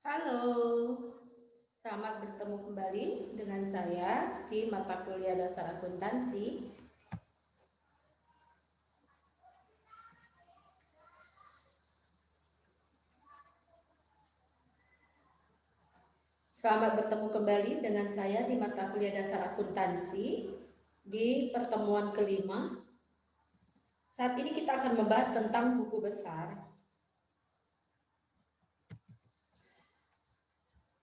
Halo, selamat bertemu kembali dengan saya di mata kuliah dasar akuntansi. Selamat bertemu kembali dengan saya di mata kuliah dasar akuntansi di pertemuan kelima. Saat ini kita akan membahas tentang buku besar.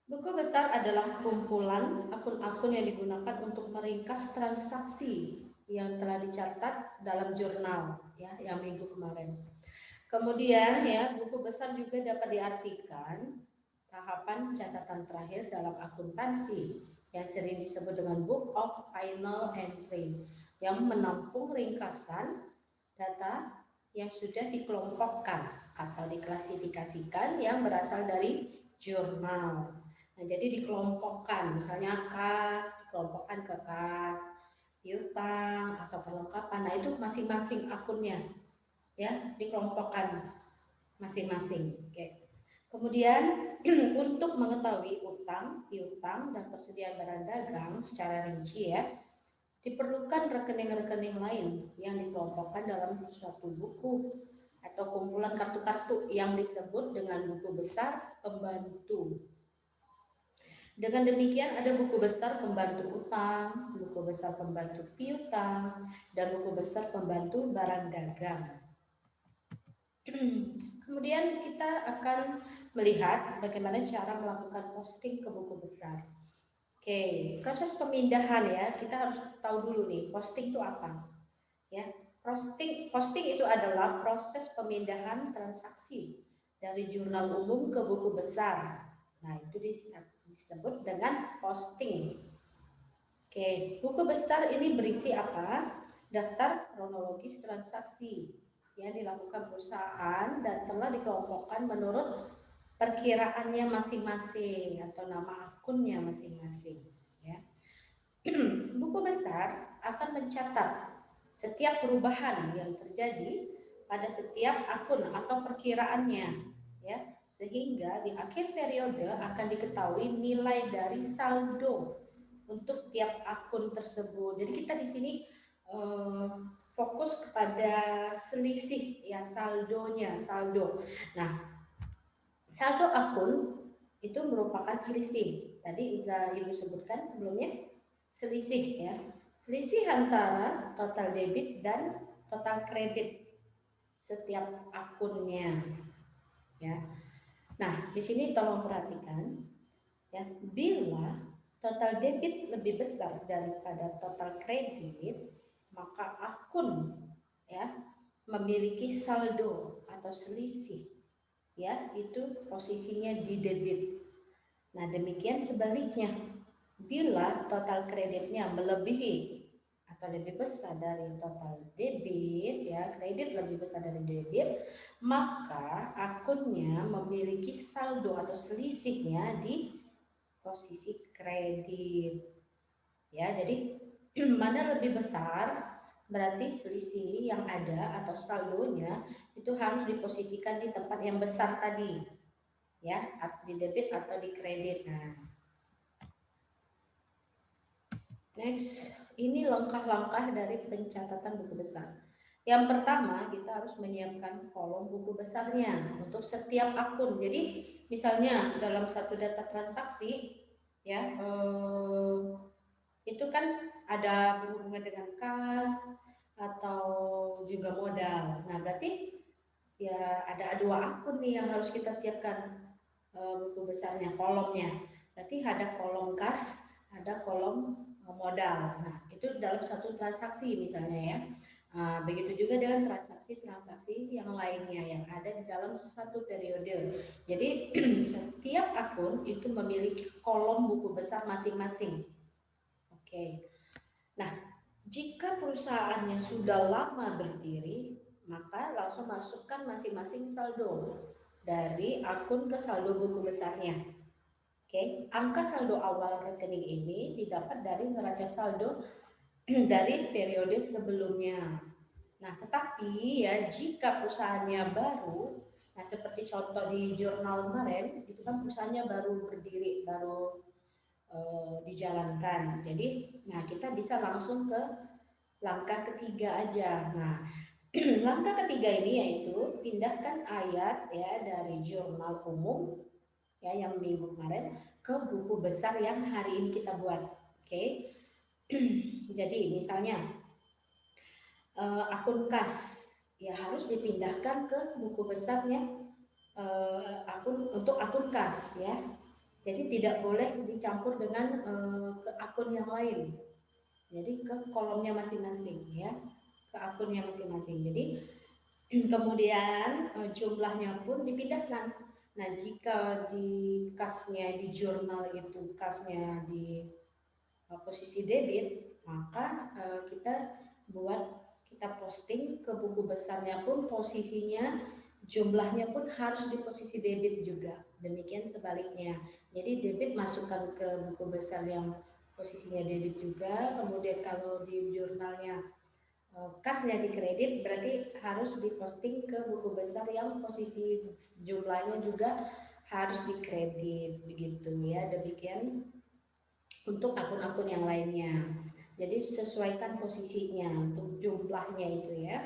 Buku besar adalah kumpulan akun-akun yang digunakan untuk meringkas transaksi yang telah dicatat dalam jurnal ya yang minggu kemarin. Kemudian ya, buku besar juga dapat diartikan tahapan catatan terakhir dalam akuntansi yang sering disebut dengan Book of Final Entry yang menampung ringkasan data yang sudah dikelompokkan atau diklasifikasikan yang berasal dari jurnal. Nah, jadi dikelompokkan, misalnya kas dikelompokkan ke kas, piutang atau perlengkapan. Nah, itu masing-masing akunnya ya dikelompokkan masing-masing. Oke. Kemudian untuk mengetahui utang, piutang dan persediaan barang dagang secara rinci ya, diperlukan rekening-rekening lain yang dikelompokkan dalam suatu buku atau kumpulan kartu-kartu yang disebut dengan buku besar pembantu. Dengan demikian ada buku besar pembantu utang, buku besar pembantu piutang, dan buku besar pembantu barang dagang. Kemudian kita akan melihat bagaimana cara melakukan posting ke buku besar. Oke, proses pemindahan ya, kita harus tahu dulu nih, posting itu apa? Ya, posting itu adalah proses pemindahan transaksi dari jurnal umum ke buku besar. Nah, itu disebut dengan posting. Oke, buku besar ini berisi apa? Daftar kronologis transaksi yang dilakukan perusahaan dan telah dikelompokkan menurut perkiraannya masing-masing atau nama akunnya masing-masing. Ya. Buku besar akan mencatat setiap perubahan yang terjadi pada setiap akun atau perkiraannya, ya, sehingga di akhir periode akan diketahui nilai dari saldo untuk tiap akun tersebut. Jadi kita di sini fokus kepada selisih ya, saldonya, saldo. Nah, saldo akun itu merupakan selisih. Tadi sudah Ibu sebutkan sebelumnya, selisih ya. Selisih antara total debit dan total kredit setiap akunnya ya. Nah, di sini tolong perhatikan ya, bila total debit lebih besar daripada total kredit, maka akun ya memiliki saldo atau selisih ya, itu posisinya di debit. Nah, demikian sebaliknya, bila total kreditnya melebihi atau lebih besar dari total debit ya, kredit lebih besar dari debit, maka akunnya memiliki saldo atau selisihnya di posisi kredit ya. Jadi mana lebih besar, berarti selisih yang ada atau saldonya itu harus diposisikan di tempat yang besar tadi ya, di debit atau di kredit. Nah, next, ini langkah-langkah dari pencatatan buku besar. Yang pertama, kita harus menyiapkan kolom buku besarnya untuk setiap akun. Jadi misalnya dalam satu data transaksi ya, itu kan ada berhubungan dengan kas atau juga modal. Nah, berarti ya ada dua akun nih yang harus kita siapkan buku besarnya, kolomnya. Berarti ada kolom kas, ada kolom modal. Nah, itu dalam satu transaksi misalnya ya. Nah, begitu juga dengan transaksi-transaksi yang lainnya yang ada di dalam satu periode. Jadi setiap akun itu memiliki kolom buku besar masing-masing. Oke. Nah, jika perusahaannya sudah lama berdiri, maka langsung masukkan masing-masing saldo dari akun ke saldo buku besarnya. Oke, angka saldo awal rekening ini didapat dari neraca saldo dari periode sebelumnya. Nah, tetapi ya jika perusahaannya baru, Nah, seperti contoh di jurnal kemarin, itu kan perusahaannya baru berdiri, baru dijalankan. Jadi, nah kita bisa langsung ke langkah ketiga aja. Nah, langkah ketiga ini yaitu pindahkan ayat ya dari jurnal umum ya yang minggu kemarin ke buku besar yang hari ini kita buat. Oke. Jadi misalnya akun kas ya harus dipindahkan ke buku besarnya akun kas ya. Jadi tidak boleh dicampur dengan ke akun yang lain. Jadi ke kolomnya masing-masing ya, ke akunnya masing-masing. Jadi kemudian jumlahnya pun dipindahkan. Nah, jika di kasnya di jurnal itu kasnya di posisi debit, maka kita posting ke buku besarnya pun posisinya jumlahnya pun harus di posisi debit juga. Demikian sebaliknya. Jadi debit masukkan ke buku besar yang posisinya debit juga. Kemudian kalau di jurnalnya kasnya di kredit, berarti harus diposting ke buku besar yang posisi jumlahnya juga harus di kredit begitu ya. Demikian untuk akun-akun yang lainnya. Jadi sesuaikan posisinya untuk jumlahnya itu ya.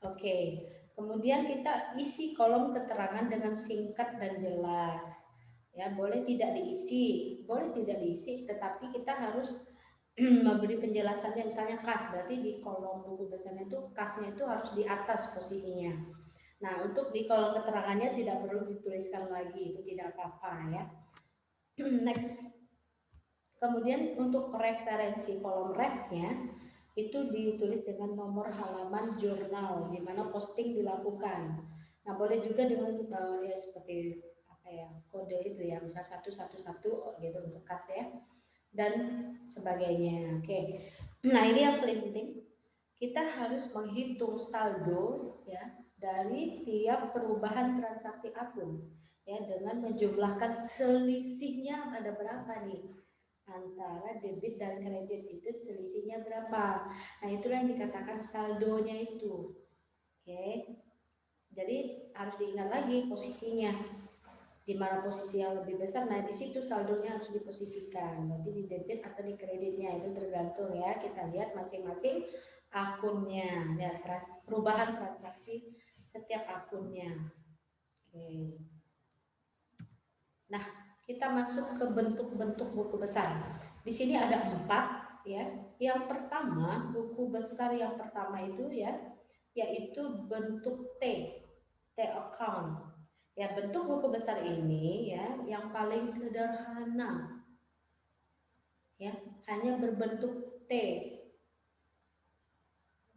Oke, kemudian kita isi kolom keterangan dengan singkat dan jelas. Ya, boleh tidak diisi, tetapi kita harus memberi penjelasannya. Misalnya kas, berarti di kolom buku besarnya itu kasnya itu harus di atas posisinya. Nah, untuk di kolom keterangannya tidak perlu dituliskan lagi, itu tidak apa-apa ya. Next. Kemudian untuk referensi kolom refnya itu ditulis dengan nomor halaman jurnal di mana posting dilakukan. Nah, boleh juga dengan ya seperti apa ya, kode itu ya, misal 111 gitu untuk kas ya dan sebagainya. Oke. Nah, ini yang paling penting. Kita harus menghitung saldo ya dari tiap perubahan transaksi akun ya dengan menjumlahkan selisihnya ada berapa nih antara debit dan kredit, itu selisihnya berapa. Nah, itulah yang dikatakan saldonya itu. Oke. Jadi harus diingat lagi posisinya. Di mana posisi yang lebih besar, nah di situ saldonya harus diposisikan. Berarti di debit atau di kreditnya itu tergantung ya. Kita lihat masing-masing akunnya ya, perubahan transaksi setiap akunnya. Oke. Nah, kita masuk ke bentuk-bentuk buku besar. Di sini ada 4 ya. Yang pertama, buku besar yang pertama itu ya, yaitu bentuk T account. Ya, bentuk buku besar ini ya yang paling sederhana. Ya, hanya berbentuk T.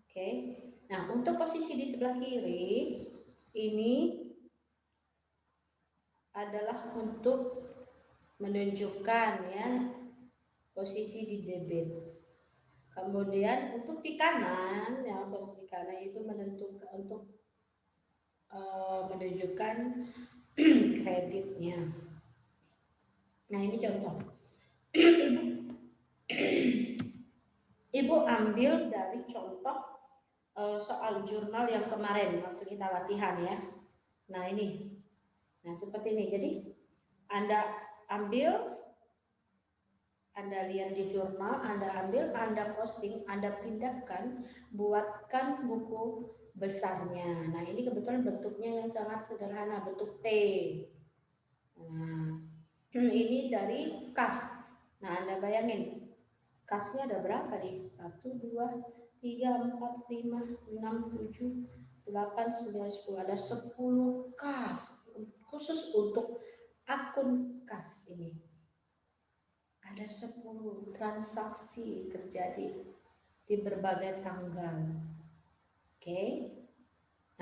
Oke. Nah, untuk posisi di sebelah kiri ini adalah untuk menunjukkan ya posisi di debit. Kemudian untuk di kanan ya, posisi kanan itu menentukan untuk menunjukkan kreditnya. Nah, ini contoh. Ibu ambil dari contoh soal jurnal yang kemarin waktu kita latihan ya. Nah, ini. Nah, seperti ini. Jadi Anda ambil, Anda lihat di jurnal, Anda ambil, Anda posting, Anda pindahkan, buatkan buku besarnya. Nah, ini kebetulan bentuknya yang sangat sederhana, bentuk T. Nah, ini dari kas. Nah, Anda bayangin, kasnya ada berapa nih? 1, 2, 3, 4, 5, 6, 7, 8, 9, 10. Ada 10 kas khusus untuk akun kas ini. Ada 10 transaksi terjadi di berbagai tanggal. Oke.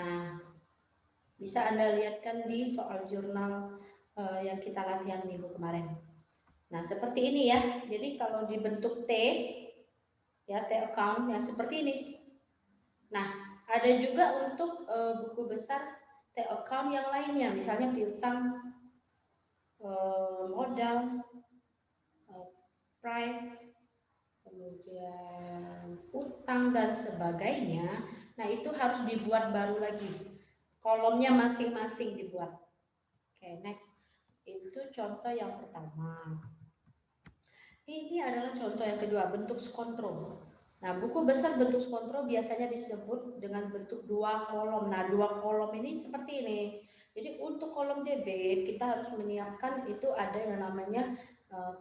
Nah, bisa Anda lihatkan di soal jurnal yang kita latihan minggu kemarin. Nah, seperti ini ya. Jadi kalau dibentuk T ya, T account ya seperti ini. Nah, ada juga untuk buku besar T account yang lainnya, misalnya piutang, modal, price, kemudian utang dan sebagainya. Nah, itu harus dibuat baru lagi. kolomnya masing-masing dibuat. Oke, next. Itu contoh yang pertama. Ini adalah contoh yang kedua, bentuk skontro. Nah, buku besar bentuk skontro biasanya disebut dengan bentuk dua kolom. Nah, dua kolom ini seperti ini. Jadi untuk kolom debit kita harus menyiapkan itu ada yang namanya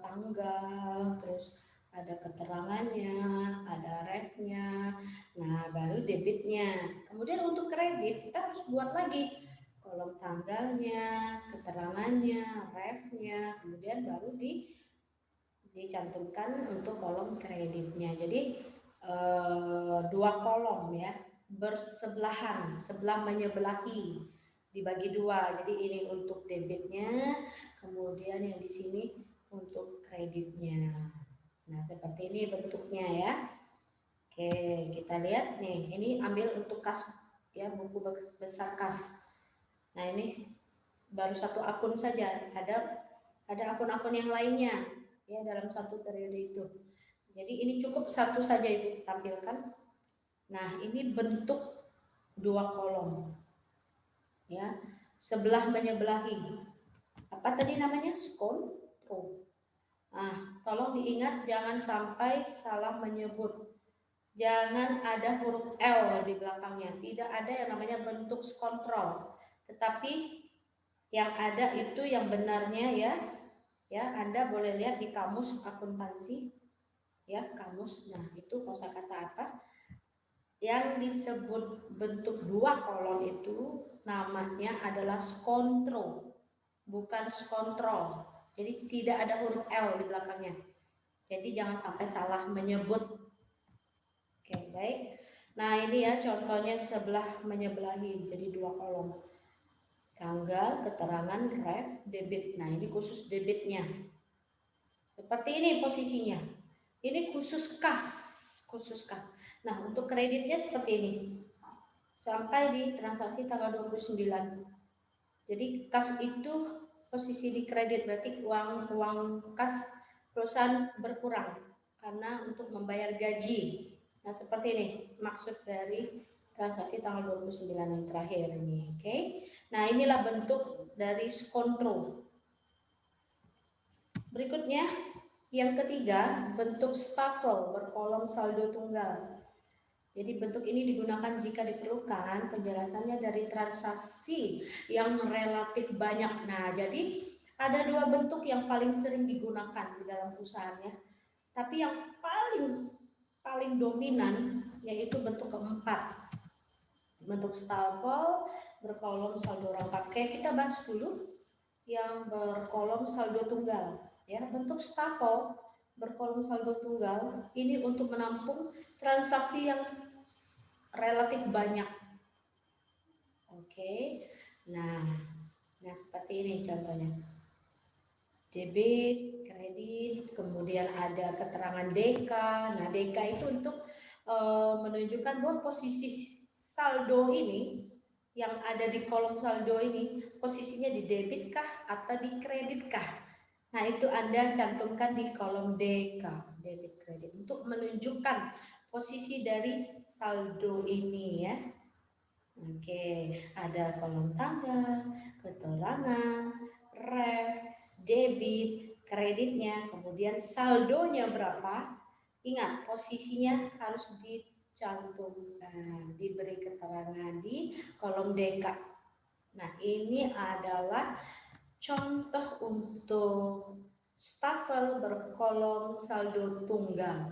tanggal, terus ada keterangannya, ada refnya, nah baru debitnya. Kemudian untuk kredit kita harus buat lagi kolom tanggalnya, keterangannya, refnya, kemudian baru dicantumkan untuk kolom kreditnya. Jadi dua kolom ya, bersebelahan, sebelah menyebelahi, dibagi dua. Jadi ini untuk debitnya, kemudian yang di sini untuk kreditnya. Nah, seperti ini bentuknya ya. Oke, kita lihat nih. Ini ambil untuk kas ya, buku besar kas. Nah, ini baru satu akun saja. Ada akun-akun yang lainnya ya dalam satu periode itu. Jadi ini cukup satu saja Ibu tampilkan. Nah, ini bentuk dua kolom. Ya, sebelah menyebelahi. Apa tadi namanya? Skontro. Nah, tolong diingat jangan sampai salah menyebut. Jangan ada huruf L di belakangnya. Tidak ada yang namanya bentuk skontro. Tetapi yang ada itu yang benarnya ya. Ya, Anda boleh lihat di kamus akuntansi. Ya, kamus. Nah, itu kosakata apa? Yang disebut bentuk dua kolom itu namanya adalah skontro, bukan skontrol. Jadi tidak ada huruf L di belakangnya. Jadi jangan sampai salah menyebut. Oke, baik. Nah, ini ya contohnya sebelah menyebelahi, jadi dua kolom. Tanggal, keterangan, ref, debit. Nah, ini khusus debitnya. Seperti ini posisinya. Ini khusus kas, khusus kas. Nah, untuk kreditnya seperti ini. Sampai di transaksi tanggal 29. Jadi kas itu posisi di kredit, berarti uang kas perusahaan berkurang karena untuk membayar gaji. Nah, seperti ini maksud dari transaksi tanggal 29 yang terakhir ini. Oke. Nah, inilah bentuk dari skontro. Berikutnya yang ketiga, bentuk staple berkolom saldo tunggal. Jadi bentuk ini digunakan jika diperlukan penjelasannya dari transaksi yang relatif banyak. Nah, jadi ada dua bentuk yang paling sering digunakan di dalam perusahaan ya. Tapi yang paling dominan yaitu bentuk keempat. Bentuk staple berkolom saldo rangkap. Oke, kita bahas dulu yang berkolom saldo tunggal. Ya, bentuk staple berkolom saldo tunggal ini untuk menampung transaksi yang relatif banyak. Oke. Nah seperti ini contohnya. Debit, kredit, kemudian ada keterangan DK. Nah, DK itu untuk menunjukkan bahwa posisi saldo ini yang ada di kolom saldo ini posisinya di debit kah atau di kredit kah. Nah, itu Anda cantumkan di kolom DK, debit kredit, untuk menunjukkan posisi dari saldo ini ya. Oke, ada kolom tanggal, keterangan, ref, debit, kreditnya, kemudian saldonya berapa. Ingat, posisinya harus dicantumkan, diberi keterangan di kolom DK. Nah, ini adalah contoh untuk stafel berkolom saldo tunggal.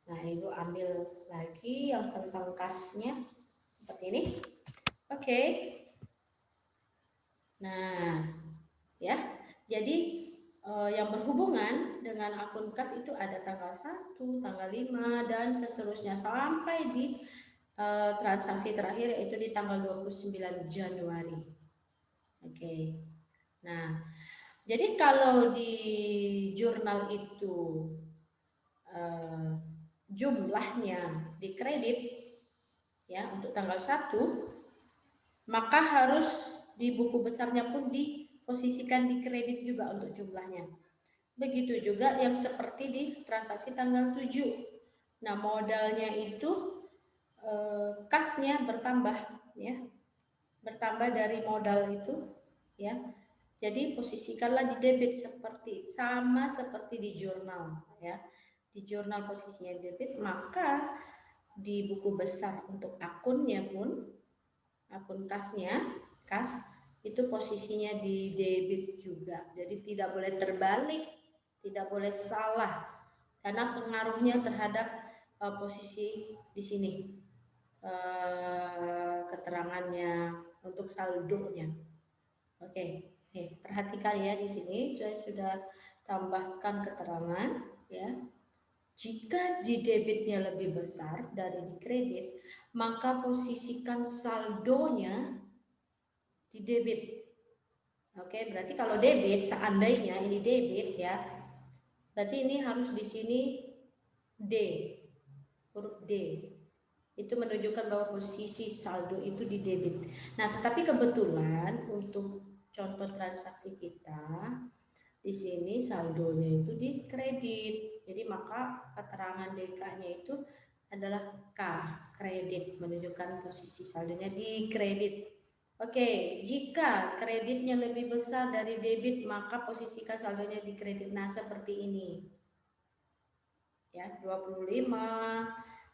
Nah, Ibu ambil lagi yang tentang kasnya seperti ini. Oke. Nah, ya. Jadi yang berhubungan dengan akun kas itu ada tanggal 1, tanggal 5 dan seterusnya sampai di transaksi terakhir yaitu di tanggal 29 Januari. Oke. Nah, jadi kalau di jurnal itu jumlahnya di kredit ya untuk tanggal 1, maka harus di buku besarnya pun diposisikan di kredit juga untuk jumlahnya. Begitu juga yang seperti di transaksi tanggal 7. Nah, modalnya itu kasnya bertambah ya. bertambah dari modal itu, ya. Jadi posisikanlah di debit sama seperti di jurnal, ya. Di jurnal posisinya debit, maka di buku besar untuk akunnya pun, akun kas itu posisinya di debit juga. Jadi tidak boleh terbalik, tidak boleh salah, karena pengaruhnya terhadap posisi di sini, keterangannya untuk saldonya. Oke, perhatikan ya, di sini saya sudah tambahkan keterangan, ya. Jika di debitnya lebih besar dari di kredit, maka posisikan saldonya di debit. Oke, berarti kalau debit, seandainya ini debit, ya, berarti ini harus di sini D, huruf D. Itu menunjukkan bahwa posisi saldo itu di debit. Nah, tetapi kebetulan untuk contoh transaksi kita di sini saldonya itu di kredit. Jadi maka keterangan DK-nya itu adalah K, kredit, menunjukkan posisi saldonya di kredit. Oke, jika kreditnya lebih besar dari debit, maka posisikan saldonya di kredit. Nah, seperti ini. Ya, 25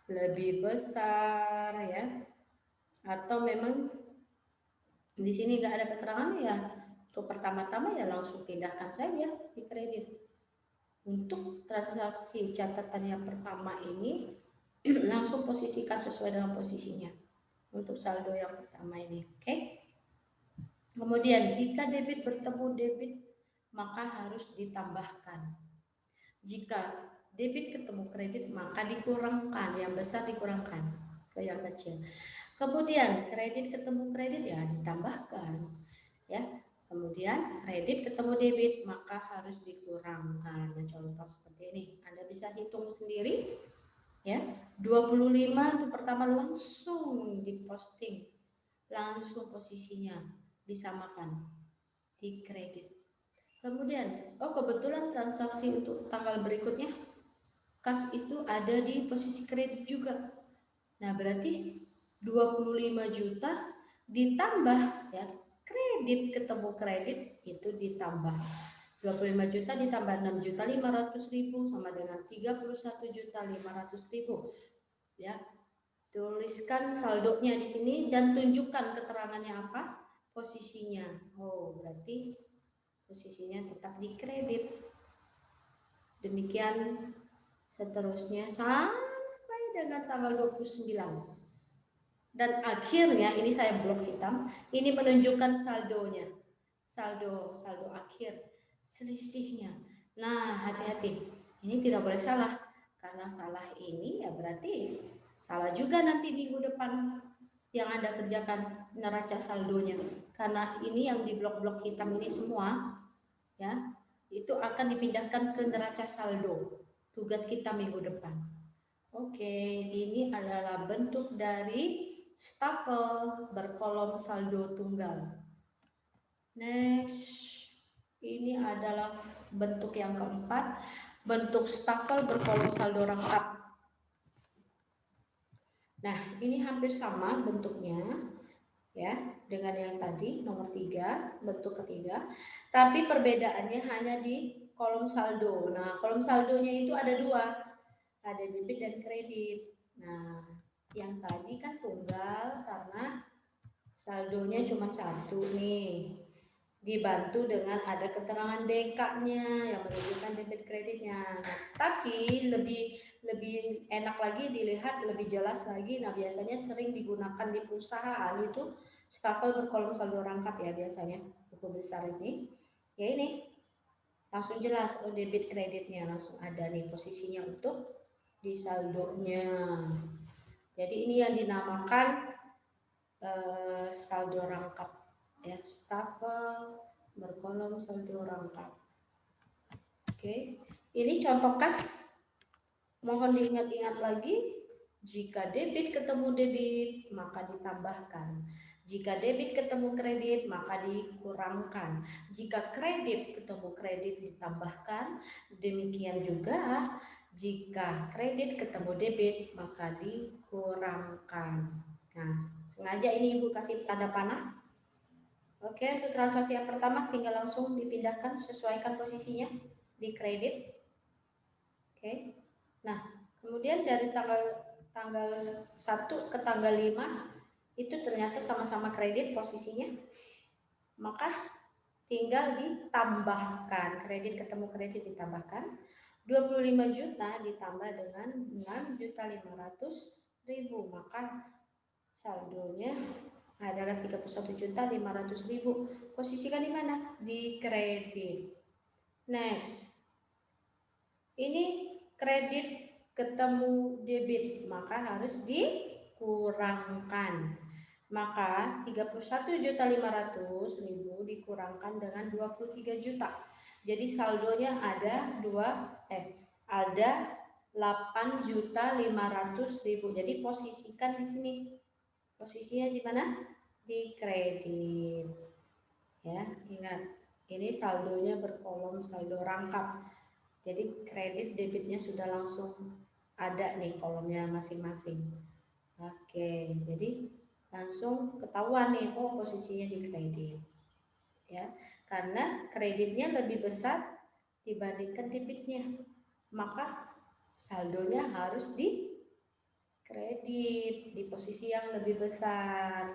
lebih besar, ya. Atau memang di sini nggak ada keterangan, ya. Untuk pertama-tama ya langsung pindahkan saja di kredit. Untuk transaksi catatan yang pertama ini langsung posisikan sesuai dengan posisinya untuk saldo yang pertama ini, oke? Kemudian jika debit bertemu debit, maka harus ditambahkan. Jika debit ketemu kredit, maka dikurangkan, yang besar dikurangkan ke yang kecil. Kemudian kredit ketemu kredit, ya ditambahkan, ya. Kemudian kredit ketemu debit, maka harus dikurangkan. Nah, contoh seperti ini, Anda bisa hitung sendiri, ya. 25 itu pertama langsung diposting, langsung posisinya disamakan di kredit. Kemudian, kebetulan transaksi untuk tanggal berikutnya kas itu ada di posisi kredit juga. Nah, berarti 25 juta ditambah, ya, kredit ketemu kredit itu ditambah. 25 juta ditambah 6.500.000 sama dengan 31.500.000. Ya. Tuliskan saldonya di sini dan tunjukkan keterangannya apa? Posisinya. Oh, berarti posisinya tetap di kredit. Demikian seterusnya sampai dengan tanggal 29. Dan akhirnya ini saya blok hitam, ini menunjukkan saldonya. Saldo akhir, selisihnya. Nah, hati-hati. Ini tidak boleh salah. Karena salah ini ya berarti salah juga nanti minggu depan yang Anda kerjakan neraca saldonya. Karena ini yang di blok-blok hitam ini semua, ya, itu akan dipindahkan ke neraca saldo. Tugas kita minggu depan. Oke, ini adalah bentuk dari stafel berkolom saldo tunggal. Next, ini adalah bentuk yang keempat, bentuk stafel berkolom saldo rangkap. Nah, ini hampir sama bentuknya, ya, dengan yang tadi nomor 3, bentuk ketiga, tapi perbedaannya hanya di kolom saldo. Nah, kolom saldonya itu ada 2, ada debit dan kredit. Nah, yang tadi kan tunggal karena saldonya cuma 1 nih, dibantu dengan ada keterangan DK-nya yang menunjukkan debit kreditnya. Nah, tapi lebih enak lagi dilihat, lebih jelas lagi. Nah, biasanya sering digunakan di perusahaan itu stafel berkolom saldo rangkap, ya, biasanya buku besar ini. Ya, ini langsung jelas, debit kreditnya langsung ada nih posisinya untuk di saldonya. Jadi ini yang dinamakan saldo rangkap, ya, stafel berkolom saldo rangkap. Oke, ini contoh kas. Mohon diingat-ingat lagi, jika debit ketemu debit maka ditambahkan, jika debit ketemu kredit maka dikurangkan, jika kredit ketemu kredit ditambahkan, demikian juga jika kredit ketemu debit maka dikurangkan. Nah, Sengaja ini Ibu kasih tanda panah. Oke, untuk transaksi yang pertama tinggal langsung dipindahkan, sesuaikan posisinya di kredit. Oke. Nah, kemudian dari tanggal 1 ke tanggal 5 itu ternyata sama-sama kredit posisinya. Maka tinggal ditambahkan, kredit ketemu kredit ditambahkan. 25 juta ditambah dengan 6.500.000, maka saldonya adalah 31.500.000. Posisikan di mana? Di kredit. Next. Ini kredit ketemu debit, maka harus dikurangkan. Maka 31.500.000 dikurangkan dengan 23 juta. Jadi saldonya ada 8.500.000. Jadi posisikan di sini. Posisinya di mana? Di kredit. Ya, ingat. Ini saldonya berkolom saldo rangkap. Jadi kredit debitnya sudah langsung ada nih kolomnya masing-masing. Oke, jadi langsung ketahuan nih, oh posisinya di kredit. Ya, karena kreditnya lebih besar dibandingkan debitnya. Maka saldonya harus di kredit, di posisi yang lebih besar.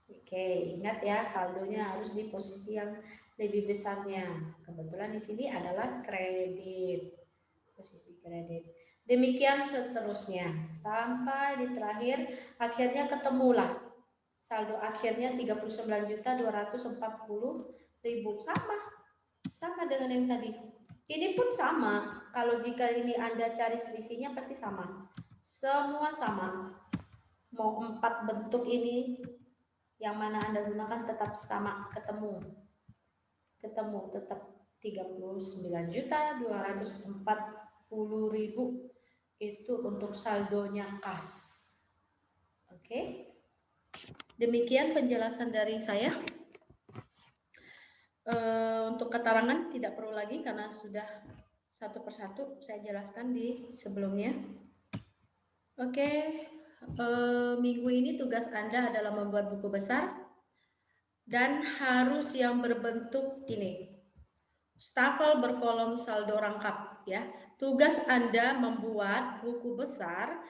Oke, ingat ya, saldonya harus di posisi yang lebih besarnya. Kebetulan di sini adalah kredit, posisi kredit. Demikian seterusnya sampai di terakhir, akhirnya ketemulah saldo akhirnya 39.240.000, sama dengan yang tadi. Ini pun sama. Kalau jika ini Anda cari selisihnya pasti sama. Semua sama. Mau 4 bentuk ini yang mana Anda gunakan tetap sama, ketemu tetap 39.240.000 itu untuk saldonya kas. Oke. Demikian penjelasan dari saya. Untuk keterangan tidak perlu lagi karena sudah satu persatu saya jelaskan di sebelumnya. Oke. Minggu ini tugas Anda adalah membuat buku besar dan harus yang berbentuk ini, stafel berkolom saldo rangkap ya. Tugas Anda membuat buku besar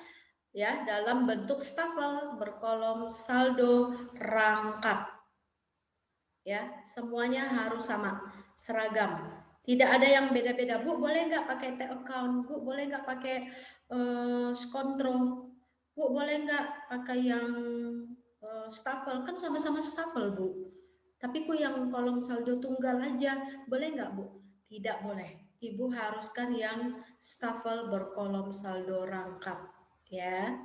ya dalam bentuk stafel berkolom saldo rangkap. Ya, semuanya harus sama, seragam. Tidak ada yang beda-beda. Bu, boleh nggak pakai T-account? Bu, boleh nggak pakai skontro? Bu, boleh nggak pakai yang stafel? Kan sama-sama stafel, Bu. Tapi ku yang kolom saldo tunggal aja, boleh nggak, Bu? Tidak boleh. Ibu haruskan yang stafel berkolom saldo rangkap, ya.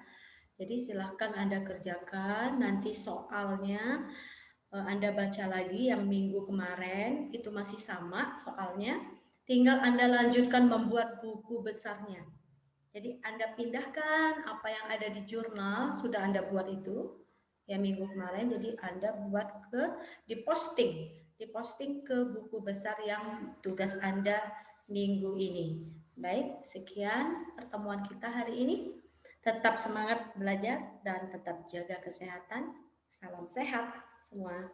Jadi silahkan Anda kerjakan. Nanti soalnya Anda baca lagi yang minggu kemarin, itu masih sama soalnya. Tinggal Anda lanjutkan membuat buku besarnya. Jadi Anda pindahkan apa yang ada di jurnal, sudah Anda buat itu ya minggu kemarin, jadi Anda buat diposting ke buku besar yang tugas Anda minggu ini. Baik, sekian pertemuan kita hari ini. Tetap semangat belajar dan tetap jaga kesehatan. Salam sehat semua.